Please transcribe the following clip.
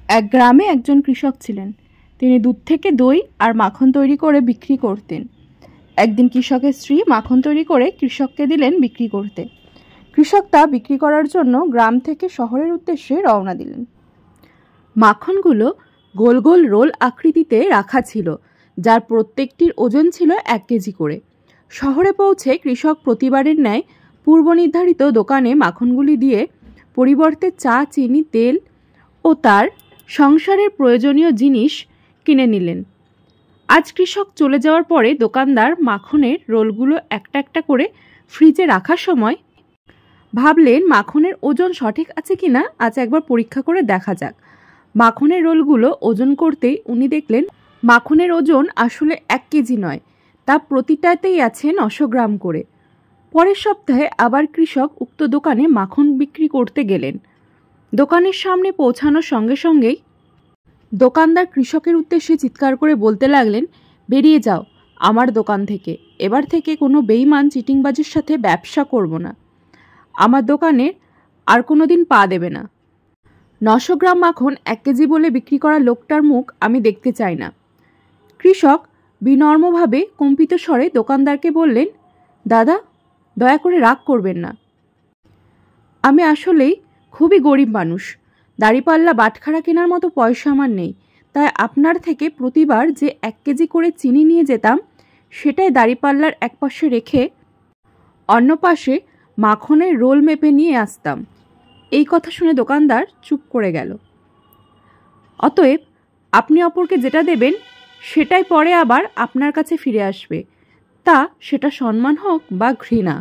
এক গ্রামে একজন কৃষক ছিলেন। তিনি দুধ থেকে দই আর মাখন তৈরি করে বিক্রি করতেন। একদিন কৃষকের স্ত্রী মাখন তৈরি করে কৃষককে দিলেন বিক্রি করতে। কৃষক তা বিক্রি করার জন্য গ্রাম থেকে শহরের উদ্দেশ্যে রওনা দিলেন। মাখনগুলো গোল গোল রোল আকৃতিতে রাখা ছিল, যার প্রত্যেকটির ওজন ছিল 1 কেজি করে। শহরে পৌঁছে কৃষক প্রতিবারের ন্যায় পূর্ব নির্ধারিত দোকানে মাখনগুলি দিয়ে পরিবর্তে চা, চিনি, তেল ও তার সংসারের প্রয়োজনীয় জিনিস কিনে নিলেন। আজ কৃষক চলে যাওয়ার পরে দোকানদার মাখনের রোলগুলো একটা একটা করে ফ্রিজে রাখার সময় ভাবলেন মাখনের ওজন সঠিক আছে কিনা আজ একবার পরীক্ষা করে দেখা যাক। মাখনের রোলগুলো ওজন করতেই উনি দেখলেন মাখনের ওজন আসলে 1 কেজি নয়, তা প্রতিটাতেই আছে 900 গ্রাম করে। পরের সপ্তাহে আবার কৃষক উক্ত দোকানে মাখন বিক্রি করতে গেলেন। দোকানের সামনে পৌঁছানোর সঙ্গে সঙ্গেই দোকানদার কৃষকের উদ্দেশ্যে চিৎকার করে বলতে লাগলেন, বেরিয়ে যাও আমার দোকান থেকে, এবার থেকে কোনো বেইমান চিটিংবাজের সাথে ব্যবসা করব না, আমার দোকানে আর কোনো দিন পা দেবে না। 900 গ্রাম মাখন 1 কেজি বলে বিক্রি করা লোকটার মুখ আমি দেখতে চাই না। কৃষক বিনম্রভাবে কম্পিত স্বরে দোকানদারকে বললেন, দাদা, দয়া করে রাগ করবেন না, আমি আসলেই খুবই গরিব মানুষ, দাড়িপাল্লা বাটখারা কেনার মতো পয়সা আমার নেই, তাই আপনার থেকে প্রতিবার যে 1 কেজি করে চিনি নিয়ে যেতাম সেটাই দাড়িপাল্লার এক পাশে রেখে অন্য পাশে মাখনের রোল মেপে নিয়ে আসতাম। এই কথা শুনে দোকানদার চুপ করে গেল। অতএব আপনি অপরকে যেটা দেবেন সেটাই পরে আবার আপনার কাছে ফিরে আসবে, তা সেটা সম্মান হোক বা ঘৃণা।